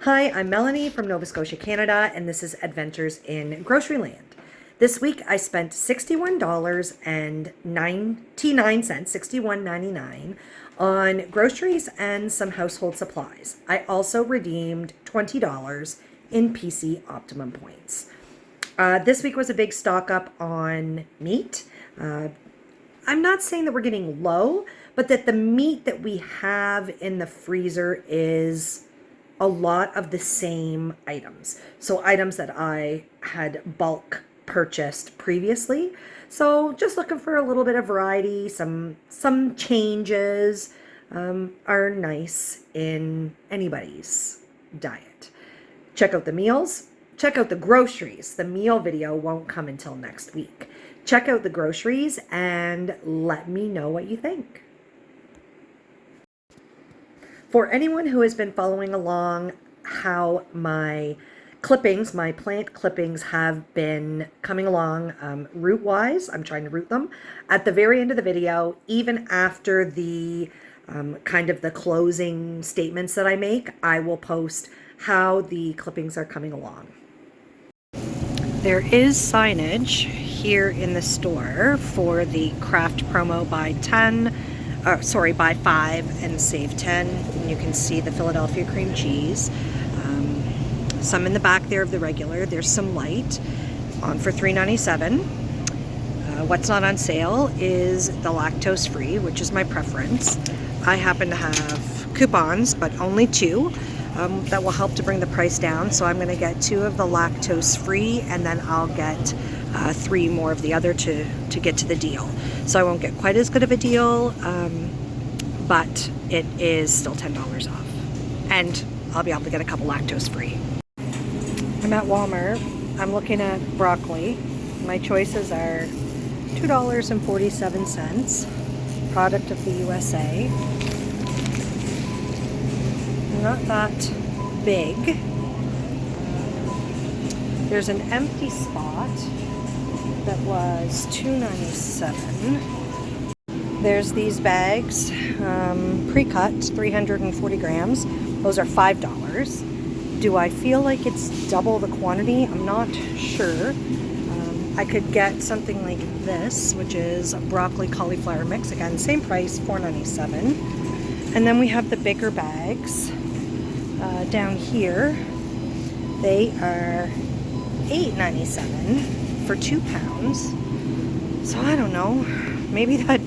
Hi, I'm Melanie from Nova Scotia, Canada, and this is Adventures in Grocery Land. This week I spent $61.99, $61.99 on groceries and some household supplies. I also redeemed $20 in PC Optimum points. This week was a big stock up on meat. I'm not saying that we're getting low, but that the meat that we have in the freezer is a lot of the same items. So items that I had bulk purchased previously. So just looking for a little bit of variety, some changes are nice in anybody's diet. Check out the meals. Check out the groceries. The meal video won't come until next week. Check out the groceries and let me know what you think. For anyone who has been following along how my clippings, my plant clippings have been coming along root-wise, I'm trying to root them. At the very end of the video, even after the kind of the closing statements that I make, I will post how the clippings are coming along. There is signage here in the store for the Kraft promo buy 5 and save 10. And you can see the Philadelphia cream cheese. Some in the back there of the regular. There's some light on for $3.97. What's not on sale is the lactose-free, which is my preference. I happen to have coupons, but only 2. That will help to bring the price down. So I'm going to get 2 of the lactose-free, and then I'll get 3 more of the other to get to the deal. So I won't get quite as good of a deal, but it is still $10 off. And I'll be able to get a couple lactose-free. I'm at Walmart. I'm looking at broccoli. My choices are $2.47, product of the USA. Not that big. There's an empty spot that was $2.97. There's these bags, pre-cut, 340 grams. Those are $5. Do I feel like it's double the quantity? I'm not sure. I could get something like this, which is a broccoli cauliflower mix. Again, same price, $4.97. And then we have the bigger bags down here. They are $8.97 for 2 pounds. So I don't know. Maybe that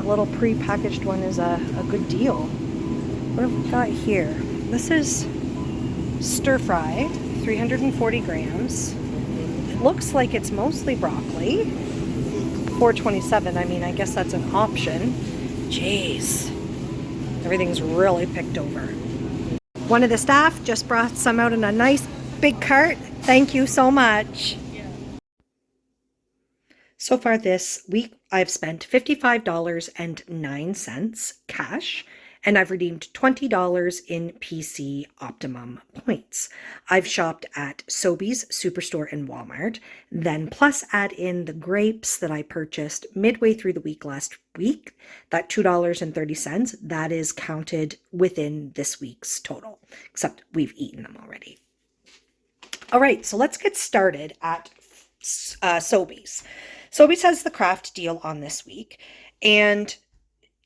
little pre-packaged one is a good deal. What have we got here? This is stir fry, 340 grams. It looks like it's mostly broccoli. $4.27. I mean, I guess that's an option. Jeez. Everything's really picked over. One of the staff just brought some out in a nice big cart. Thank you so much. So far this week, I've spent $55.09 cash, and I've redeemed $20 in PC Optimum points. I've shopped at Sobeys, Superstore, and Walmart, then plus add in the grapes that I purchased midway through the week last week, that $2.30, that is counted within this week's total, except we've eaten them already. All right, so let's get started at Sobeys. Sobeys has the Kraft deal on this week, and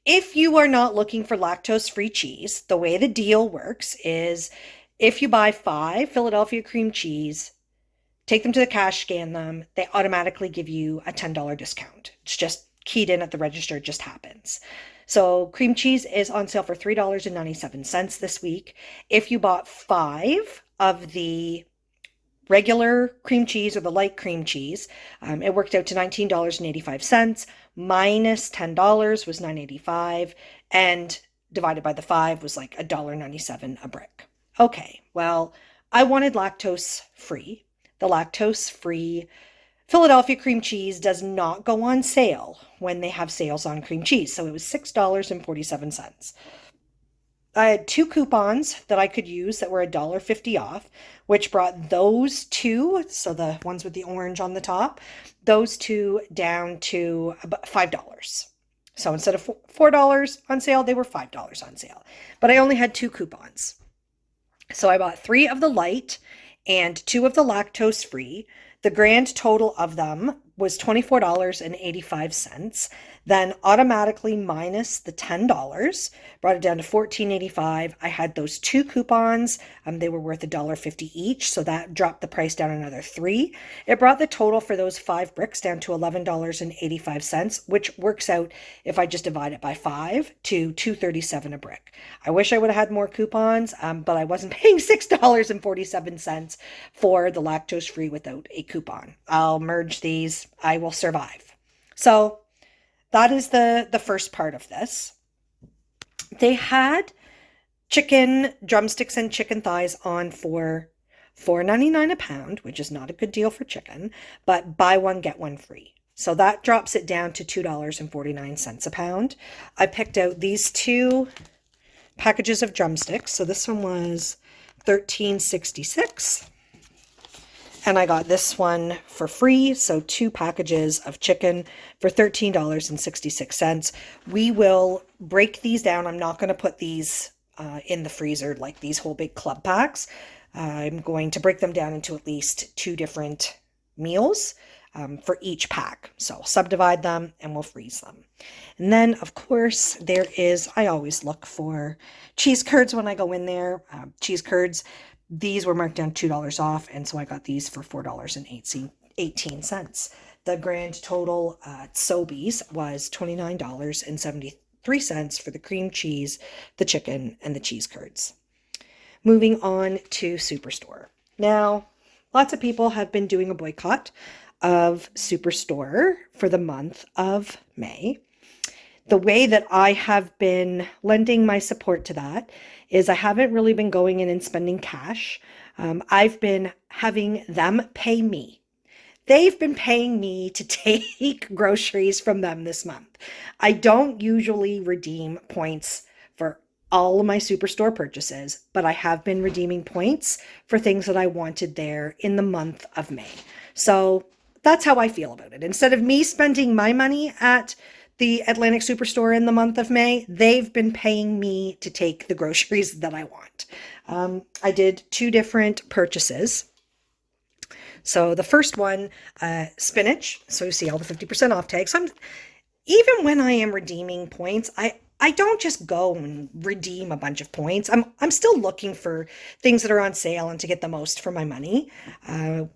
if you are not looking for lactose-free cheese, the way the deal works is if you buy 5 Philadelphia cream cheese, take them to the cash, scan them, they automatically give you a $10 discount. It's just keyed in at the register, it just happens. So cream cheese is on sale for $3.97 this week. If you bought 5 of the regular cream cheese or the light cream cheese, it worked out to $19.85. Minus $10 was $9.85, and divided by the 5 was like $1.97 a brick. Okay, well, I wanted lactose-free. The lactose-free Philadelphia cream cheese does not go on sale when they have sales on cream cheese, so it was $6.47. I had 2 coupons that I could use that were $1.50 off, which brought those 2, so the ones with the orange on the top, those 2 down to about $5. So instead of $4 on sale, they were $5 on sale. But I only had 2 coupons. So I bought 3 of the light and 2 of the lactose-free. The grand total of them was $24.85. Then automatically minus the $10, brought it down to $14.85. I had those 2 coupons. They were worth $1.50 each, so that dropped the price down another 3. It brought the total for those 5 bricks down to $11.85, which works out, if I just divide it by 5, to $2.37 a brick. I wish I would have had more coupons, but I wasn't paying $6.47 for the lactose-free without a coupon. I'll merge these. I will survive. So that is the first part of this. They had chicken drumsticks and chicken thighs on for $4.99 a pound, which is not a good deal for chicken, but buy one, get one free. So that drops it down to $2.49 a pound. I picked out these 2 packages of drumsticks. So this one was $13.66. And I got this one for free. So 2 packages of chicken for $13.66. We will break these down. I'm not going to put these in the freezer like these whole big club packs. I'm going to break them down into at least 2 different meals for each pack. So subdivide them and we'll freeze them. And then, of course, I always look for cheese curds when I go in there. Cheese curds, these were marked down $2 off, and so I got these for $4.18. The grand total at Sobeys was $29.73 for the cream cheese, the chicken, and the cheese curds. Moving on to Superstore. Now, lots of people have been doing a boycott of Superstore for the month of May. The way that I have been lending my support to that is I haven't really been going in and spending cash. I've been having them pay me. They've been paying me to take groceries from them this month. I don't usually redeem points for all of my Superstore purchases, but I have been redeeming points for things that I wanted there in the month of May. So that's how I feel about it. Instead of me spending my money at the Atlantic Superstore in the month of May, they've been paying me to take the groceries that I want. I did 2 different purchases. So the first one, spinach. So you see all the 50% off tags. Even when I am redeeming points, I don't just go and redeem a bunch of points. I'm still looking for things that are on sale and to get the most for my money.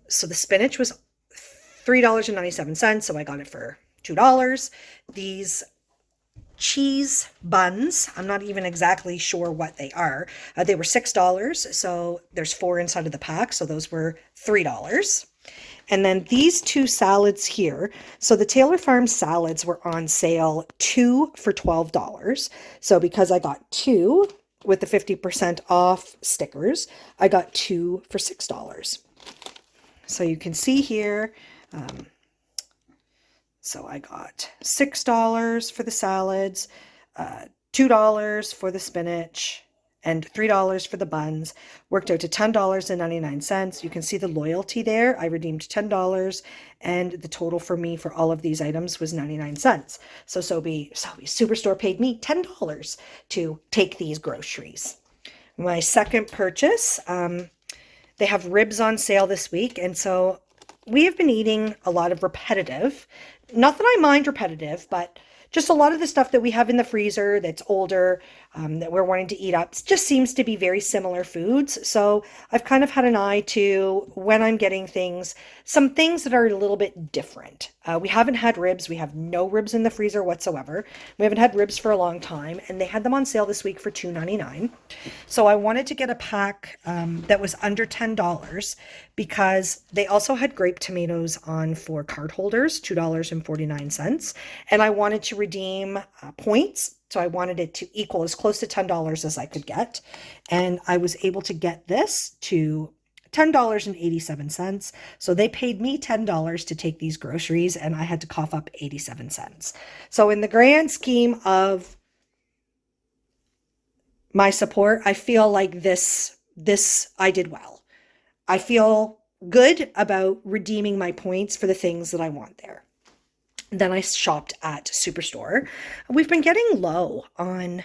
So the spinach was $3.97, so I got it for $2. These cheese buns, I'm not even exactly sure what they are. They were $6, so there's 4 inside of the pack, so those were $3. And then these 2 salads here, so the Taylor Farm salads were on sale, 2 for $12. So because I got 2 with the 50% off stickers, I got 2 for $6. So you can see here, so I got $6 for the salads, $2 for the spinach, and $3 for the buns. Worked out to $10.99. You can see the loyalty there. I redeemed $10, and the total for me for all of these items was 99 cents. So Sobeys Superstore paid me $10 to take these groceries. My second purchase, they have ribs on sale this week, and so we have been eating a lot of repetitive, not that I mind repetitive, but just a lot of the stuff that we have in the freezer that's older, that we're wanting to eat up, just seems to be very similar foods. So I've kind of had an eye to, when I'm getting things, some things that are a little bit different. We haven't had ribs. We have no ribs in the freezer whatsoever. We haven't had ribs for a long time, and they had them on sale this week for $2.99. So I wanted to get a pack that was under $10 because they also had grape tomatoes on for card holders, $2.49. And I wanted to redeem points. So I wanted it to equal as close to $10 as I could get. And I was able to get this to $10.87. So they paid me $10 to take these groceries, and I had to cough up 87 cents. So in the grand scheme of my support, I feel like this I did well. I feel good about redeeming my points for the things that I want there. Then I shopped at Superstore. We've been getting low on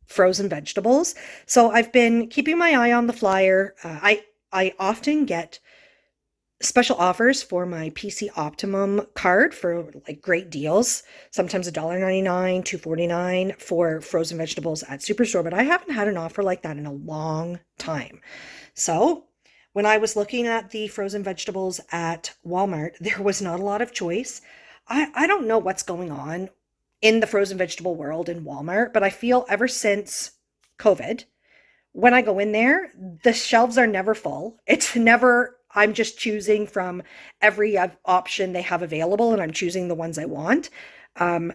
frozen vegetables. So I've been keeping my eye on the flyer. I often get special offers for my PC Optimum card for like great deals. Sometimes $1.99, $2.49 for frozen vegetables at Superstore, but I haven't had an offer like that in a long time. So when I was looking at the frozen vegetables at Walmart, there was not a lot of choice. I don't know what's going on in the frozen vegetable world in Walmart, but I feel ever since COVID, when I go in there, the shelves are never full. It's never, I'm just choosing from every option they have available and I'm choosing the ones I want. Um,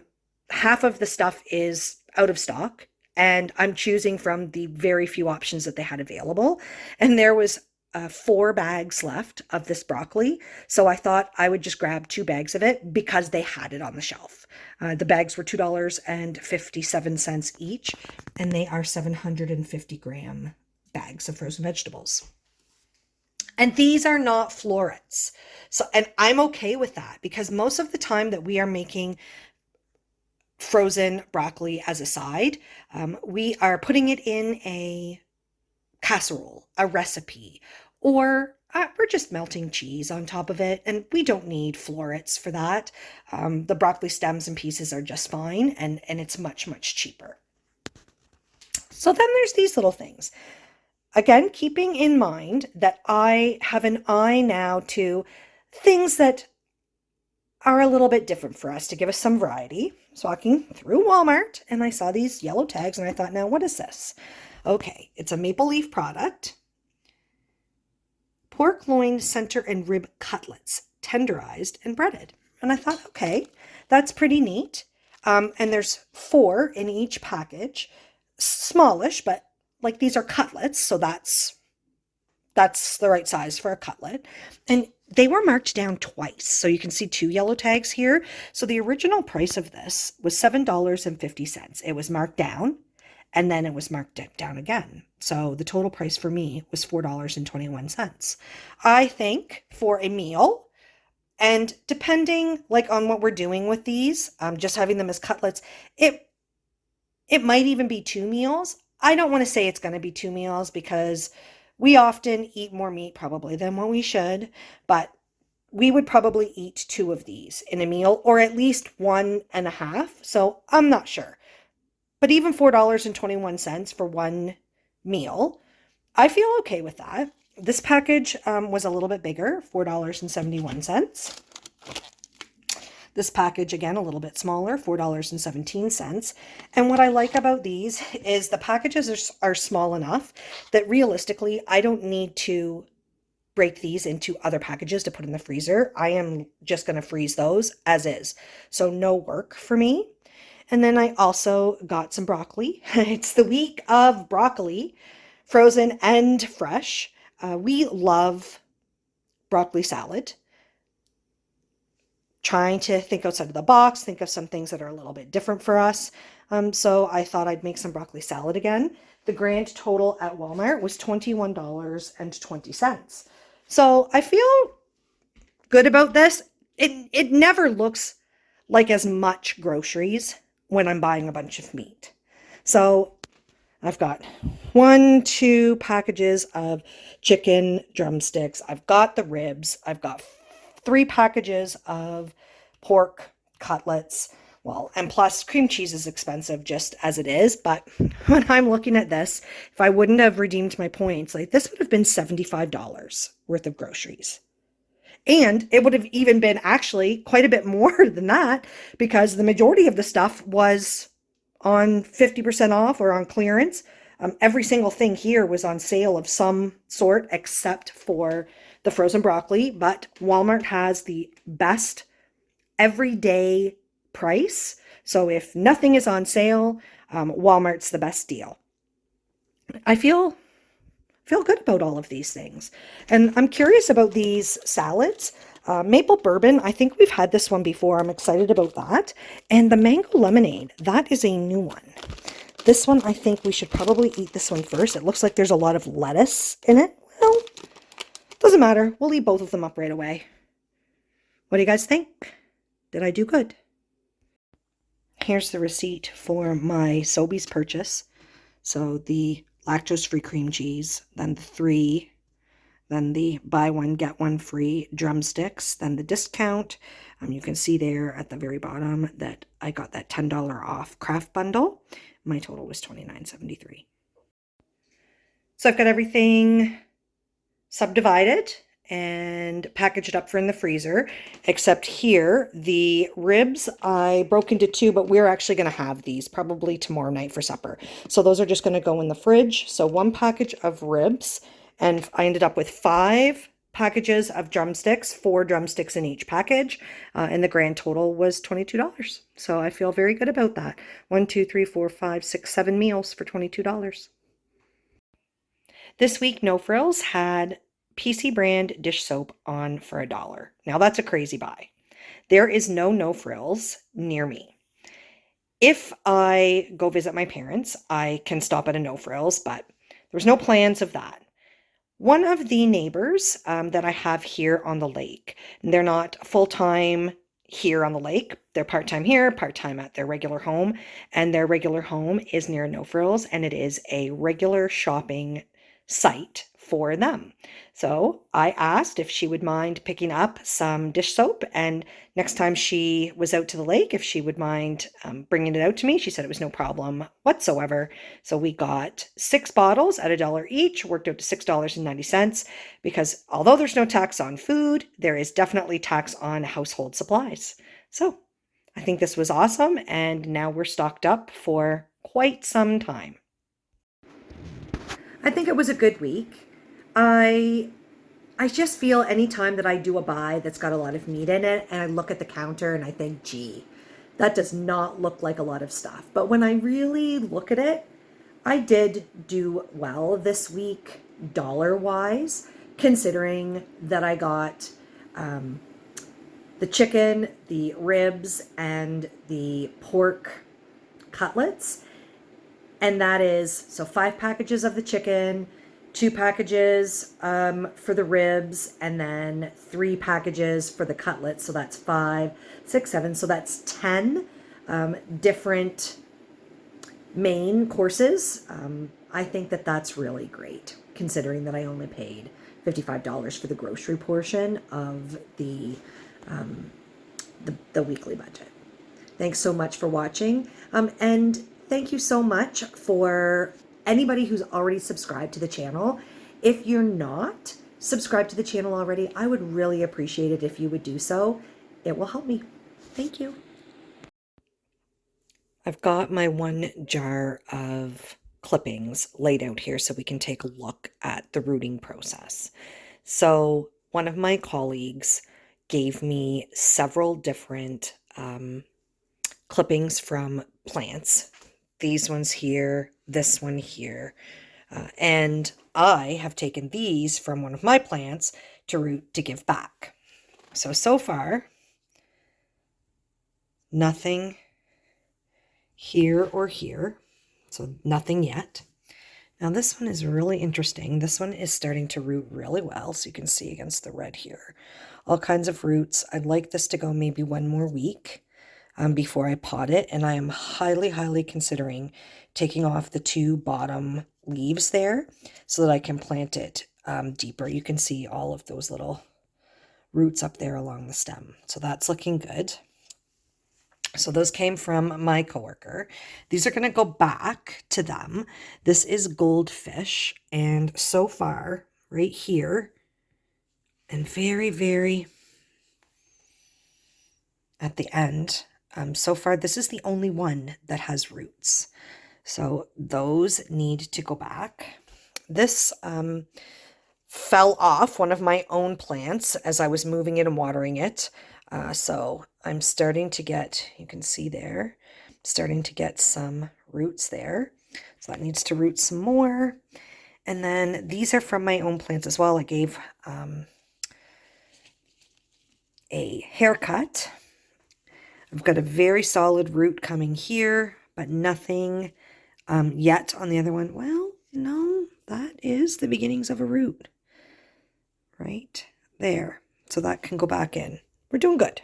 Half of the stuff is out of stock and I'm choosing from the very few options that they had available. And there was 4 bags left of this broccoli. So I thought I would just grab 2 bags of it because they had it on the shelf. The bags were $2.57 each, and they are 750-gram bags of frozen vegetables. And these are not florets. So, and I'm okay with that because most of the time that we are making frozen broccoli as a side, we are putting it in a casserole, a recipe, or we're just melting cheese on top of it, and we don't need florets for that. The broccoli stems and pieces are just fine, and it's much, much cheaper. So then there's these little things. Again, keeping in mind that I have an eye now to things that are a little bit different for us to give us some variety. I was walking through Walmart and I saw these yellow tags and I thought, now what is this? Okay, it's a maple leaf product. Pork loin, center, and rib cutlets, tenderized and breaded. And I thought, okay, that's pretty neat. And there's 4 in each package. Smallish, but like these are cutlets, so that's the right size for a cutlet. And they were marked down twice. So you can see 2 yellow tags here. So the original price of this was $7.50. It was marked down and then it was marked down again. So the total price for me was $4.21. I think for a meal, and depending like on what we're doing with these, just having them as cutlets, it might even be 2 meals. I don't want to say it's going to be 2 meals because we often eat more meat probably than what we should, but we would probably eat 2 of these in a meal or at least 1.5. So I'm not sure. But even $4.21 for one meal, I feel okay with that. This package was a little bit bigger, $4.71. This package, again, a little bit smaller, $4.17. And what I like about these is the packages are small enough that realistically, I don't need to break these into other packages to put in the freezer. I am just going to freeze those as is. So no work for me. And then I also got some broccoli. It's the week of broccoli, frozen and fresh. We love broccoli salad. Trying to think outside of the box, think of some things that are a little bit different for us. So I thought I'd make some broccoli salad again. The grand total at Walmart was $21.20. So I feel good about this. It never looks like as much groceries when I'm buying a bunch of meat. So I've got 2 packages of chicken drumsticks. I've got the ribs. I've got 3 packages of pork cutlets. Well, and plus cream cheese is expensive just as it is. But when I'm looking at this, if I wouldn't have redeemed my points, like this would have been $75 worth of groceries. And it would have even been actually quite a bit more than that because the majority of the stuff was on 50% off or on clearance. Every single thing here was on sale of some sort except for the frozen broccoli, but Walmart has the best everyday price. So if nothing is on sale, Walmart's the best deal. I feel good about all of these things. And I'm curious about these salads. Maple bourbon, I think we've had this one before. I'm excited about that. And the mango lemonade, that is a new one. This one, I think we should probably eat this one first. It looks like there's a lot of lettuce in it. Well, doesn't matter. We'll eat both of them up right away. What do you guys think? Did I do good? Here's the receipt for my Sobeys purchase. So the lactose-free cream cheese, then the 3, then the buy one, get one free drumsticks, then the discount. You can see there at the very bottom that I got that $10 off Kraft bundle. My total was $29.73. So I've got everything subdivided and packaged up for in the freezer, except here, the ribs I broke into 2, but we're actually going to have these probably tomorrow night for supper. So those are just going to go in the fridge. So 1 package of ribs, and I ended up with 5 packages of drumsticks, 4 drumsticks in each package, and the grand total was $22. So I feel very good about that. 1, 2, 3, 4, 5, 6, 7 meals for $22. This week, No Frills had PC brand dish soap on for $1. Now that's a crazy buy. There is no Frills near me. If I go visit my parents, I can stop at a No Frills, but there's no plans of that. One of the neighbors that I have here on the lake, they're not full-time here on the lake. They're part-time here, part-time at their regular home, and their regular home is near No Frills, and it is a regular shopping site for them. So I asked if she would mind picking up some dish soap, and next time she was out to the lake, if she would mind bringing it out to me. She said it was no problem whatsoever. So we got 6 bottles at $1 each, worked out to $6.90, because although there's no tax on food, there is definitely tax on household supplies. So I think this was awesome, and now we're stocked up for quite some time. I think it was a good week. I just feel anytime that I do a buy that's got a lot of meat in it and I look at the counter and I think, gee, that does not look like a lot of stuff. But when I really look at it, I did do well this week dollar-wise, considering that I got the chicken, the ribs, and the pork cutlets. And that is, so 5 packages of the chicken, 2 packages for the ribs, and then 3 packages for the cutlets. So that's 5, 6, 7. So that's 10 different main courses. I think that that's really great, considering that I only paid $55 for the grocery portion of the weekly budget. Thanks so much for watching. And thank you so much for anybody who's already subscribed to the channel. If you're not subscribed to the channel already, I would really appreciate it if you would do so. It will help me. Thank you. I've got my 1 jar of clippings laid out here so we can take a look at the rooting process. So one of my colleagues gave me several different clippings from plants. These ones here, this one here, and I have taken these from one of my plants to root to give back. So far, nothing here or here, so nothing yet. Now this one is really interesting. This one is starting to root really well, so you can see against the red here. All kinds of roots. I'd like this to go maybe 1 more week before I pot it, and I am highly considering taking off the 2 bottom leaves there so that I can plant it deeper. You can see all of those little roots up there along the stem. So that's looking good. So those came from my coworker. These are going to go back to them. This is goldfish, and so far, right here, and very at the end, so far, this is the only one that has roots. So those need to go back. This fell off one of my own plants as I was moving it and watering it. So I'm starting to get, you can see there, starting to get some roots there. So that needs to root some more. And then these are from my own plants as well. I gave a haircut. I've got a very solid root coming here, but nothing yet on the other one. Well, no, that is the beginnings of a root right there. So that can go back in. We're doing good.